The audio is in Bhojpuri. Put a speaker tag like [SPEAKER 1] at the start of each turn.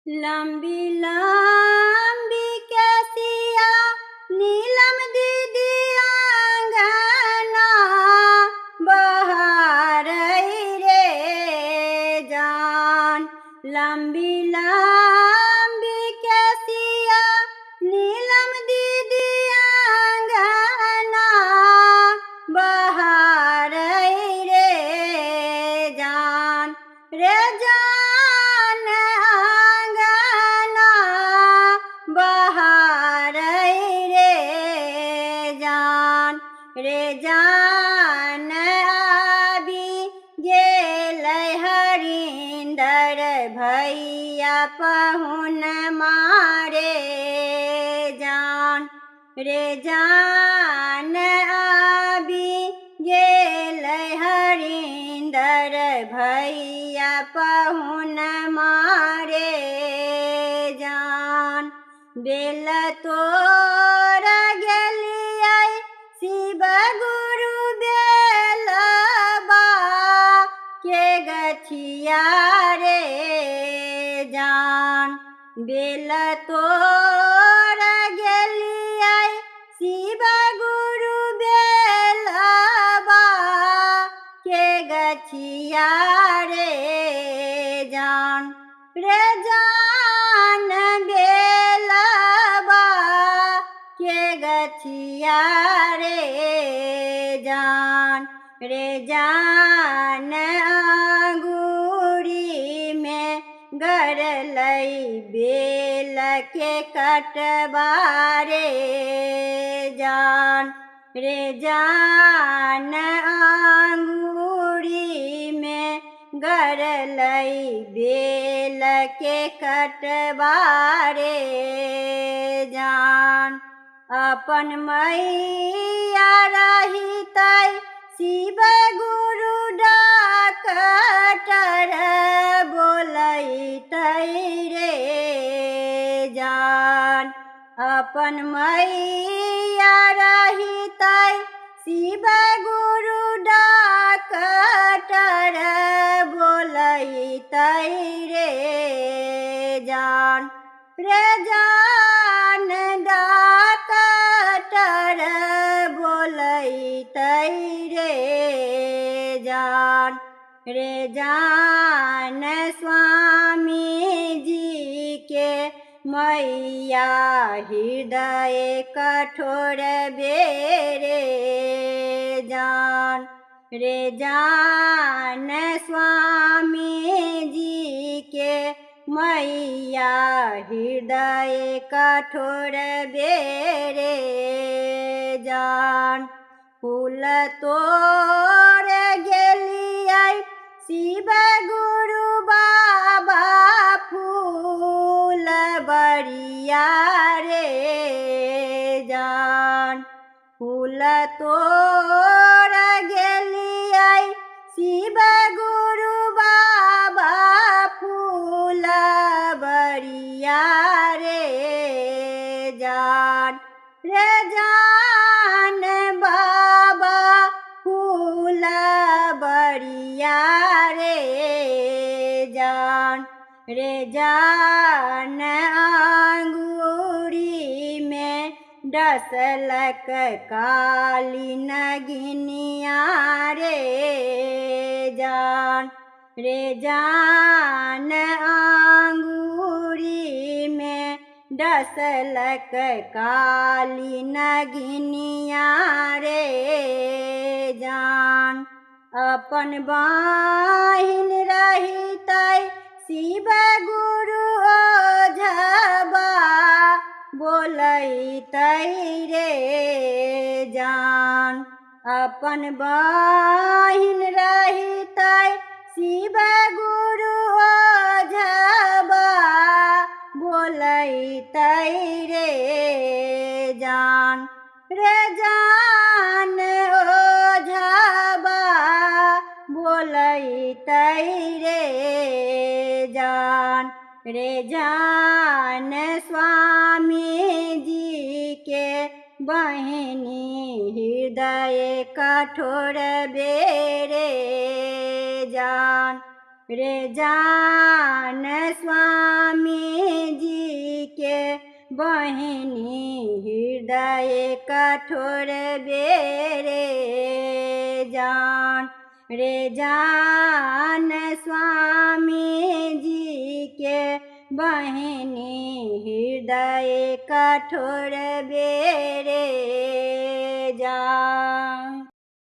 [SPEAKER 1] लंबी लंबी कैसिया नीलम दीदी आंगना बहार रे जान। लंबी लंबी कैसिया नीलम दीदी आंगना बहार रे जान रे जान आंगना बहार रे जान रे जान आबि गेल हरिंदर भैया पहुन मारे जान रे जान आबि गेल हरिंदर भैया पहुन मारे जान। बेल तोर गेलियै शिव गुरु बेलबा के गछिया रे जान। बेल तोर गेलियै शिव गुरु बेलबा के गछिया रे जान रे जान बेलबा के गछिया रे जान रे जान अंगूरी में गड़लै बेल के कटबारे जान रे जान अंगूरी में गड़लै बेल के कटबारे जान। अपन मैया रहितै शिव गुरु डॉक्टर बोलैतै रे जान। अपन मैया रहितै शिव गुरु डॉक्टर बोलैतै रे जान रे जान डॉक्टर बोलैतै रे जान रे जान स्वामी जी के मैया हृदय कठोर बेरे जान रे जान स्वामी जी के मैया हृदय कठोर बेरे जान। फूल तोर गेलियै शिव गुरु बाबा फूल बरिया रे जान। फूल तोर गेलियै शिव गुरु बाबा फूल बरिया रे जान रे जान बाबा फूल बरिया रे जान रे जान अंगूरी में डसलक काली नगिनिया रे जान रे जान अंगूरी में डसलक काली नगिनिया रे जान। अपन बहिन रहितै शिव गुरु ओझबा बोलैतै रे जान। अपन बहिन रहितै शिव गुरु ओझबा बोलैतै रे जान रे जान ओझबा बोलैतै रे जान रे जान स्वामी जी के बहिनी हृदय कठोर बेरे जान रे जान स्वामी बहिनी हृदय कठोर बेरे जान स्वामी जी के बहिनी हृदय कठोर बेरे जान।